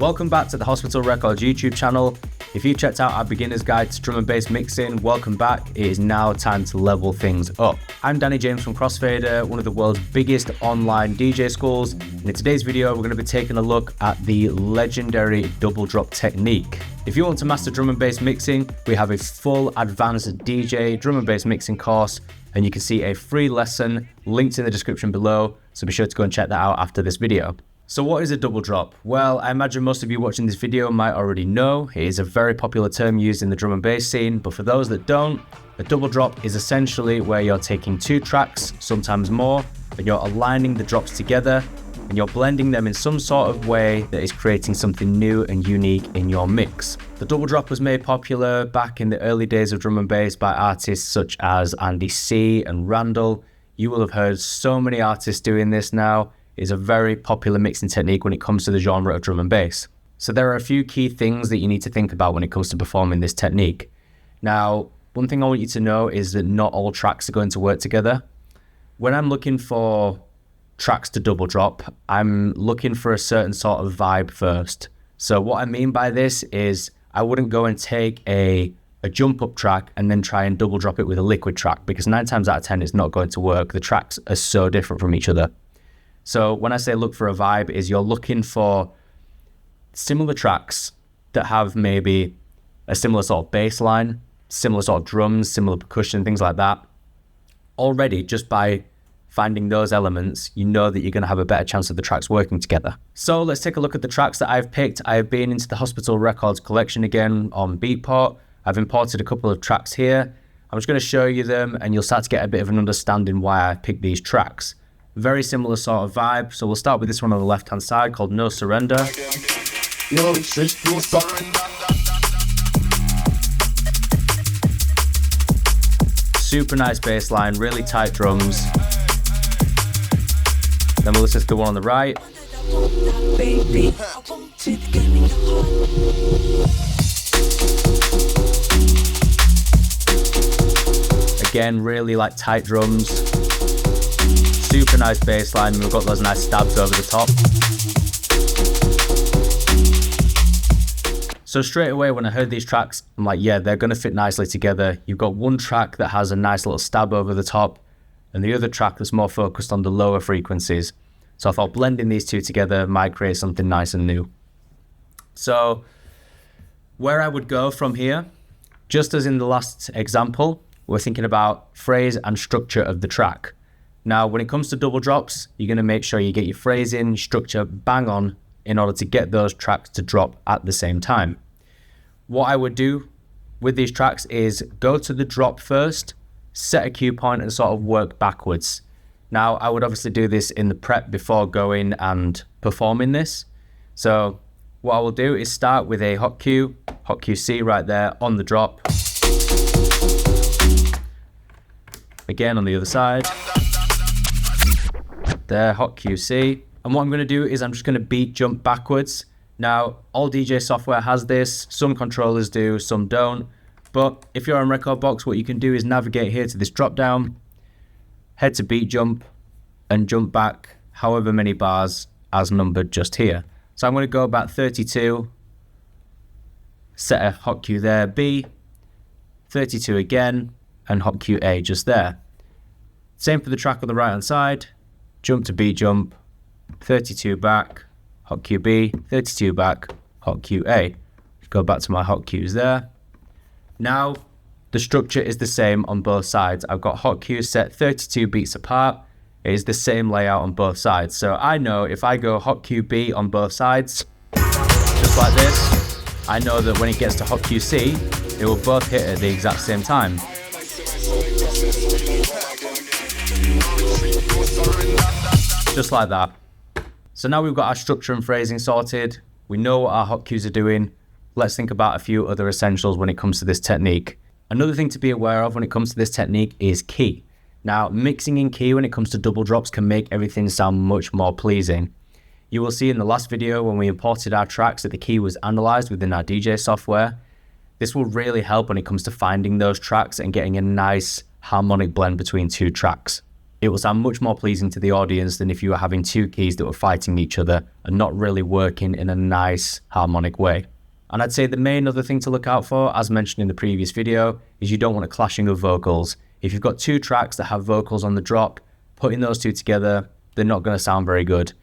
Welcome back to the Hospital Records YouTube channel. If you checked out our beginner's guide to drum and bass mixing, welcome back. It is now time to level things up. I'm Danny James from Crossfader, one of the world's biggest online DJ schools. And in today's video, we're going to be taking a look at the legendary double drop technique. If you want to master drum and bass mixing, we have a full advanced DJ drum and bass mixing course, and you can see a free lesson linked in the description below. So be sure to go and check that out after this video. So what is a double drop? Well, I imagine most of you watching this video might already know. It is a very popular term used in the drum and bass scene, but for those that don't, a double drop is essentially where you're taking two tracks, sometimes more, and you're aligning the drops together, and you're blending them in some sort of way that is creating something new and unique in your mix. The double drop was made popular back in the early days of drum and bass by artists such as Andy C and Randall. You will have heard so many artists doing this now. Is a very popular mixing technique when it comes to the genre of drum and bass. So there are a few key things that you need to think about when it comes to performing this technique. Now, one thing I want you to know is that not all tracks are going to work together. When I'm looking for tracks to double drop, I'm looking for a certain sort of vibe first. So what I mean by this is I wouldn't go and take a jump up track and then try and double drop it with a liquid track, because 9 times out of 10 it's not going to work. The tracks are so different from each other. So when I say look for a vibe, is you're looking for similar tracks that have maybe a similar sort of bass line, similar sort of drums, similar percussion, things like that. Already, just by finding those elements, you know that you're going to have a better chance of the tracks working together. So let's take a look at the tracks that I've picked. I've been into the Hospital Records collection again on Beatport. I've imported a couple of tracks here. I'm just going to show you them and you'll start to get a bit of an understanding why I picked these tracks. Very similar sort of vibe. So we'll start with this one on the left hand side called No Surrender. Super nice bass line, really tight drums. Then we'll listen to the one on the right. Again, really like tight drums. Super nice bass line, and we've got those nice stabs over the top. So straight away when I heard these tracks, I'm like, yeah, they're going to fit nicely together. You've got one track that has a nice little stab over the top, and the other track that's more focused on the lower frequencies. So I thought blending these two together might create something nice and new. So where I would go from here, just as in the last example, we're thinking about phrase and structure of the track. Now, when it comes to double drops, you're going to make sure you get your phrasing, structure bang on in order to get those tracks to drop at the same time. What I would do with these tracks is go to the drop first, set a cue point and sort of work backwards. Now, I would obviously do this in the prep before going and performing this. So what I will do is start with a hot cue C right there on the drop. Again on the other side. There, hot cue C. And what I'm going to do is I'm just going to beat jump backwards. Now, all DJ software has this. Some controllers do, some don't. But if you're on Rekordbox, what you can do is navigate here to this drop down, head to beat jump, and jump back however many bars as numbered just here. So I'm going to go about 32, set a hot cue there, B, 32 again, and hot cue A just there. Same for the track on the right hand side. Jump to B jump, 32 back, hot cue B, 32 back, hot cue A. Go back to my hot cues there. Now, the structure is the same on both sides. I've got hot cues set 32 beats apart. It is the same layout on both sides. So I know if I go hot cue B on both sides, just like this, I know that when it gets to hot cue C, it will both hit at the exact same time. Just like that. So now we've got our structure and phrasing sorted. We know what our hot cues are doing. Let's think about a few other essentials when it comes to this technique. Another thing to be aware of when it comes to this technique is key. Now, mixing in key when it comes to double drops can make everything sound much more pleasing. You will see in the last video when we imported our tracks that the key was analyzed within our DJ software. This will really help when it comes to finding those tracks and getting a nice harmonic blend between two tracks. it will sound much more pleasing to the audience than if you were having two keys that were fighting each other and not really working in a nice harmonic way. And I'd say the main other thing to look out for, as mentioned in the previous video, is you don't want a clashing of vocals. If you've got two tracks that have vocals on the drop, putting those two together, they're not going to sound very good.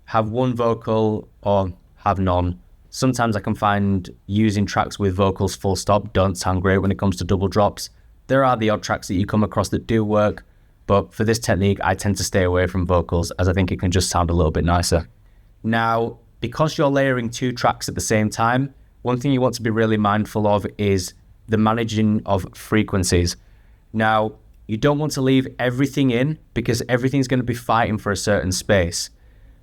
Have one vocal or have none. Sometimes I can find using tracks with vocals full stop don't sound great when it comes to double drops. There are the odd tracks that you come across that do work, but for this technique, I tend to stay away from vocals as I think it can just sound a little bit nicer. Now, because you're layering two tracks at the same time, one thing you want to be really mindful of is the managing of frequencies. Now, you don't want to leave everything in because everything's going to be fighting for a certain space.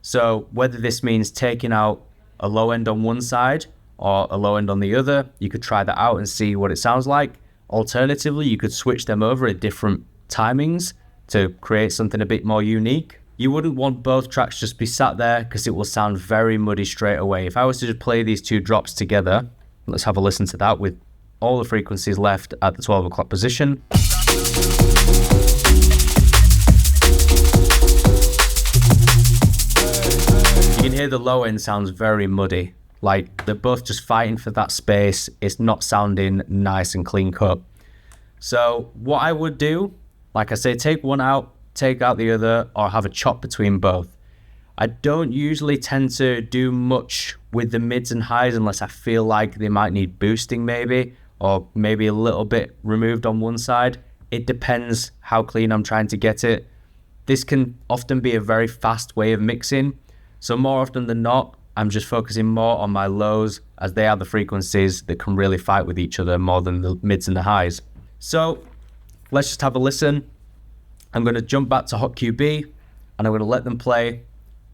So whether this means taking out a low end on one side or a low end on the other, you could try that out and see what it sounds like. Alternatively, you could switch them over at different timings to create something a bit more unique. You wouldn't want both tracks just be sat there because it will sound very muddy straight away. If I was to just play these two drops together, let's have a listen to that with all the frequencies left at the 12 o'clock position. You can hear the low end sounds very muddy. Like they're both just fighting for that space. It's not sounding nice and clean cut. So what I would do, like I say, take one out, take out the other, or have a chop between both. I don't usually tend to do much with the mids and highs unless I feel like they might need boosting maybe, or maybe a little bit removed on one side. It depends how clean I'm trying to get it. This can often be a very fast way of mixing. So more often than not, I'm just focusing more on my lows as they are the frequencies that can really fight with each other more than the mids and the highs. So let's just have a listen. I'm going to jump back to Hot QB and I'm going to let them play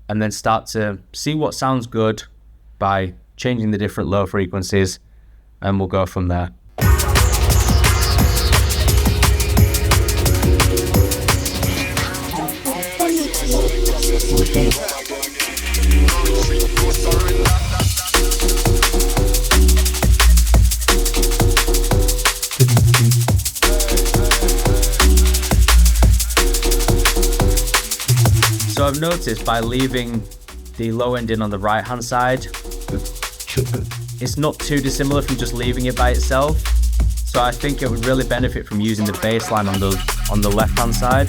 and then start to see what sounds good by changing the different low frequencies, and we'll go from there. So I've noticed by leaving the low end in on the right hand side, it's not too dissimilar from just leaving it by itself. So I think it would really benefit from using the bass line on the left hand side.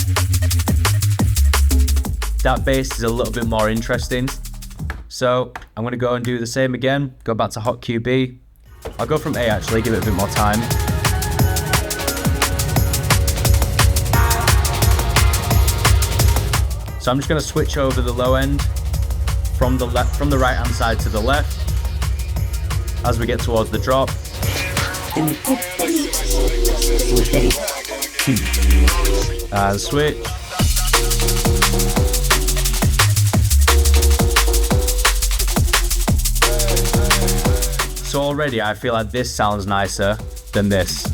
That bass is a little bit more interesting. So I'm going to go and do the same again, go back to Hot QB. I'll go from A actually, give it a bit more time. So I'm just going to switch over the low end from the right hand side to the left as we get towards the drop. And switch. So already I feel like this sounds nicer than this.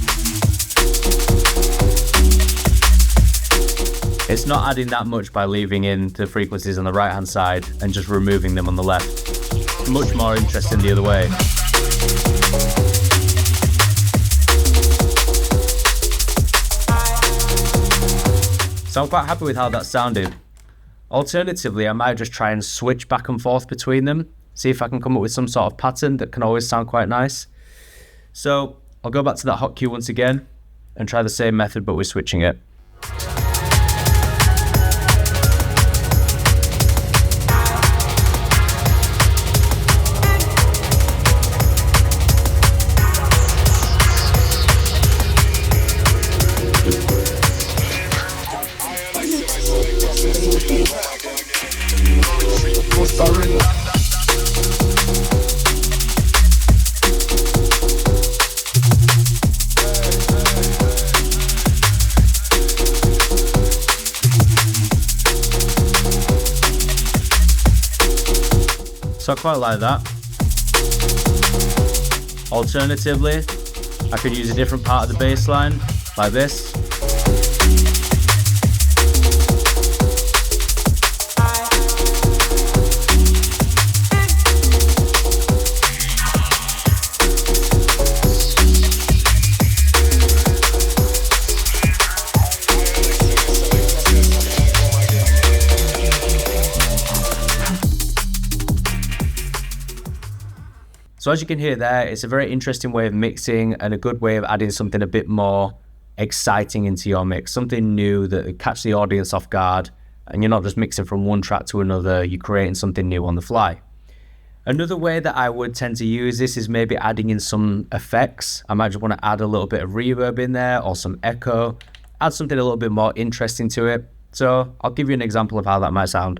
It's not adding that much by leaving in the frequencies on the right hand side and just removing them on the left. Much more interesting the other way. So I'm quite happy with how that sounded. Alternatively, I might just try and switch back and forth between them, see if I can come up with some sort of pattern that can always sound quite nice. So I'll go back to that hot cue once again and try the same method but we're switching it. So I quite like that. Alternatively, I could use a different part of the bass line, like this. So as you can hear there, it's a very interesting way of mixing and a good way of adding something a bit more exciting into your mix, something new that would catch the audience off guard, and you're not just mixing from one track to another, you're creating something new on the fly. Another way that I would tend to use this is maybe adding in some effects. I might just want to add a little bit of reverb in there or some echo, add something a little bit more interesting to it. So I'll give you an example of how that might sound.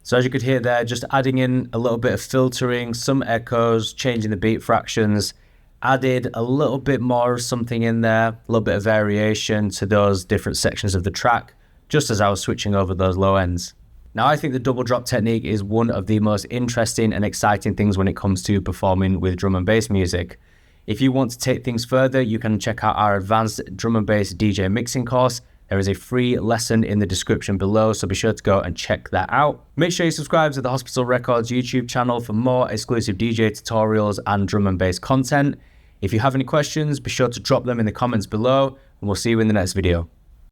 So as you could hear there, just adding in a little bit of filtering, some echoes, changing the beat fractions, added a little bit more of something in there, a little bit of variation to those different sections of the track, just as I was switching over those low ends. Now I think the double drop technique is one of the most interesting and exciting things when it comes to performing with drum and bass music. If you want to take things further, you can check out our advanced drum and bass DJ mixing course. There is a free lesson in the description below, so be sure to go and check that out. Make sure you subscribe to the Hospital Records YouTube channel for more exclusive DJ tutorials and drum and bass content. If you have any questions, be sure to drop them in the comments below, and we'll see you in the next video.